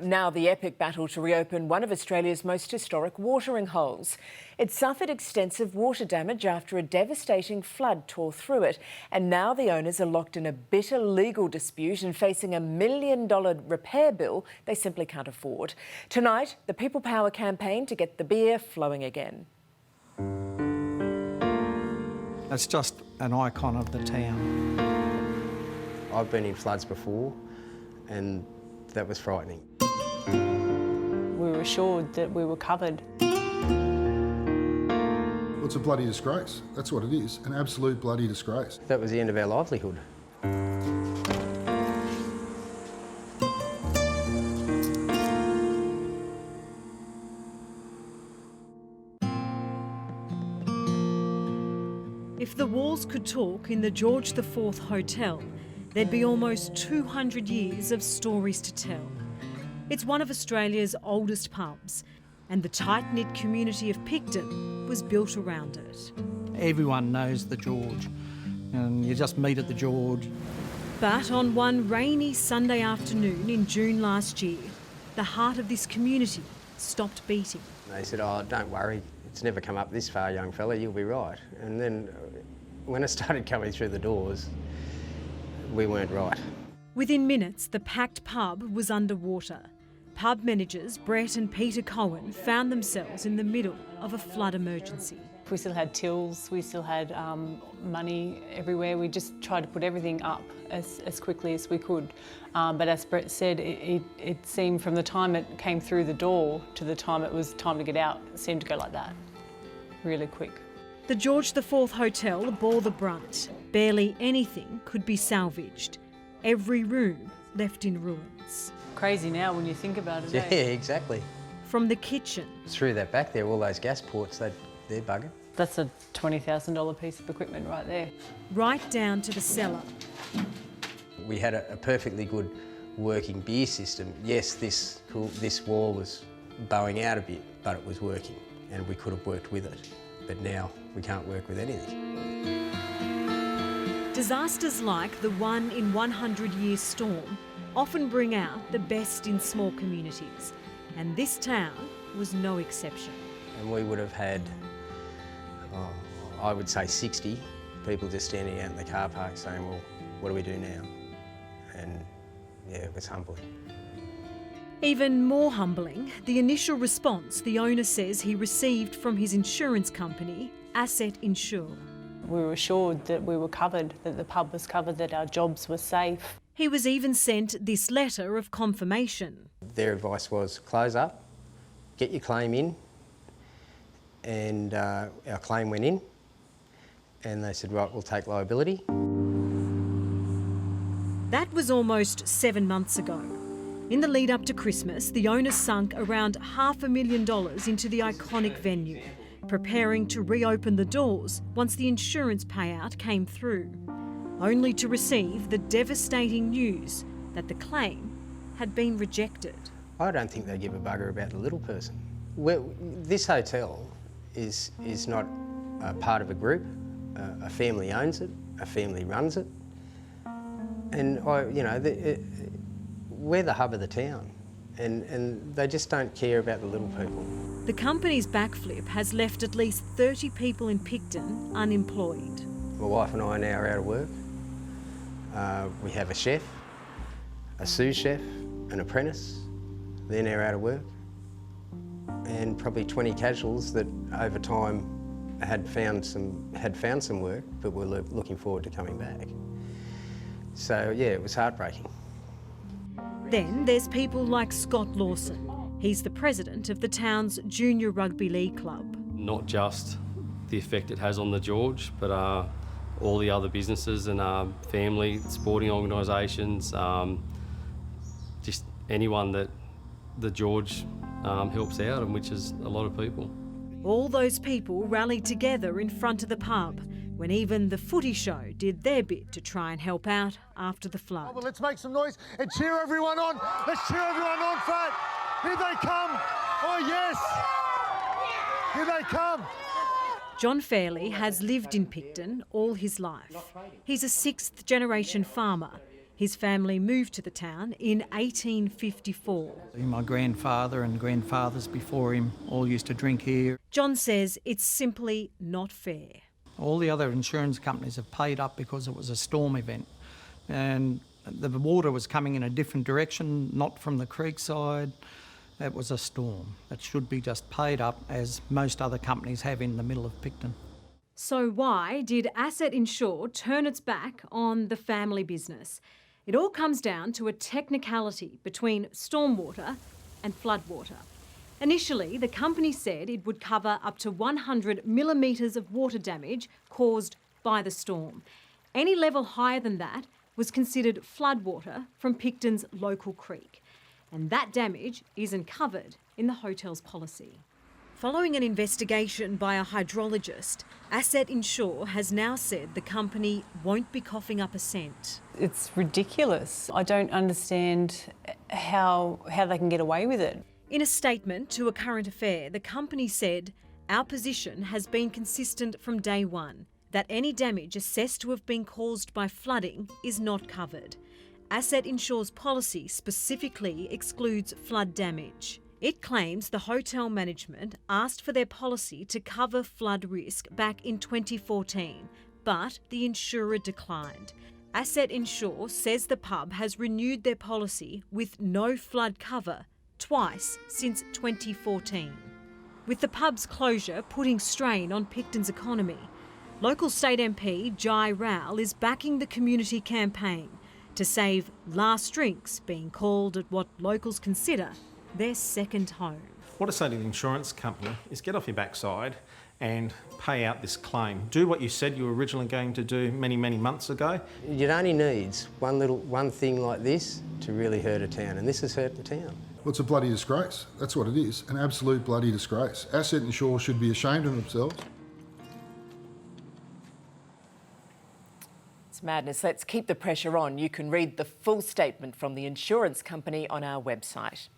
Now the epic battle to reopen one of Australia's most historic watering holes. It suffered extensive water damage after a devastating flood tore through it, and now the owners are locked in a bitter legal dispute and facing $1 million repair bill they simply can't afford. Tonight, the People Power campaign to get the beer flowing again. It's just an icon of the town. I've been in floods before and that was frightening. We were assured that we were covered. Well, it's a bloody disgrace. That's what it is, an absolute bloody disgrace. That was the end of our livelihood. If the walls could talk in the George IV Hotel, there'd be almost 200 years of stories to tell. It's one of Australia's oldest pubs, and the tight-knit community of Picton was built around it. Everyone knows the George, and you just meet at the George. But on one rainy Sunday afternoon in June last year, the heart of this community stopped beating. They said, "Oh, don't worry, it's never come up this far, young fella, you'll be right." And then when it started coming through the doors, we weren't right. Within minutes, the packed pub was underwater. Pub managers Brett and Peter Cohen found themselves in the middle of a flood emergency. We still had tills, we still had money everywhere. We just tried to put everything up as quickly as we could. But as Brett said, it seemed from the time it came through the door to the time it was time to get out, it seemed to go like that, really quick. The George IV Hotel bore the brunt. Barely anything could be salvaged. Every room left in ruins. Crazy now when you think about it. Yeah, eh? exactly. From the kitchen. Through that back there, all those gas ports, they're buggered. That's a $20,000 piece of equipment right there. Right down to the cellar. We had a perfectly good working beer system. Yes, this wall was bowing out a bit, but it was working and we could have worked with it. But now we can't work with anything. Disasters like the 1 in 100-year storm often bring out the best in small communities, and this town was no exception. And we would have had, I would say 60 people just standing out in the car park saying, well, what do we do now? And yeah, it was humbling. Even more humbling, the initial response the owner says he received from his insurance company, Asset Insure. We were assured that we were covered, that the pub was covered, that our jobs were safe. He was even sent this letter of confirmation. Their advice was close up, get your claim in, and our claim went in, and they said, right, we'll take liability. That was almost 7 months ago. In the lead up to Christmas, the owners sunk around $500,000 into the iconic venue, preparing to reopen the doors once the insurance payout came through, only to receive the devastating news that the claim had been rejected. I don't think they give a bugger about the little person. This hotel is not a part of a group. A family owns it, a family runs it, and we're the hub of the town, and they just don't care about the little people. The company's backflip has left at least 30 people in Picton unemployed. My wife and I are now out of work. We have a chef, a sous chef, an apprentice. They're now out of work. And probably 20 casuals that over time had found some work, but were looking forward to coming back. So yeah, it was heartbreaking. Then there's people like Scott Lawson. He's the president of the town's junior rugby league club. Not just the effect it has on the George, but all the other businesses and family, sporting organisations, just anyone that the George helps out, and which is a lot of people. All those people rallied together in front of the pub when even the footy show did their bit to try and help out after the flood. Well, let's make some noise and cheer everyone on. Let's cheer everyone on, Fat. Here they come. Oh, yes. Here they come. John Fairley has lived in Picton all his life. He's a 6th-generation farmer. His family moved to the town in 1854. My grandfather and grandfathers before him all used to drink here. John says it's simply not fair. All the other insurance companies have paid up because it was a storm event, and the water was coming in a different direction, not from the creek side. It was a storm. It should be just paid up as most other companies have in the middle of Picton. So why did Asset Insure turn its back on the family business? It all comes down to a technicality between stormwater and floodwater. Initially, the company said it would cover up to 100 millimetres of water damage caused by the storm. Any level higher than that was considered floodwater from Picton's local creek. And that damage isn't covered in the hotel's policy. Following an investigation by a hydrologist, Asset Insure has now said the company won't be coughing up a cent. It's ridiculous. I don't understand how they can get away with it. In a statement to A Current Affair, the company said, "Our position has been consistent from day one, that any damage assessed to have been caused by flooding is not covered. Asset Insure's policy specifically excludes flood damage." It claims the hotel management asked for their policy to cover flood risk back in 2014, but the insurer declined. Asset Insure says the pub has renewed their policy with no flood cover twice since 2014. With the pub's closure putting strain on Picton's economy, local state MP Jai Rao is backing the community campaign to save last drinks being called at what locals consider their second home. What I say to the insurance company is get off your backside and pay out this claim. Do what you said you were originally going to do many, many months ago. It only needs one thing like this to really hurt a town, and this has hurt the town. Well, it's a bloody disgrace. That's what it is, an absolute bloody disgrace. Asset Insure should be ashamed of themselves. It's madness. Let's keep the pressure on. You can read the full statement from the insurance company on our website.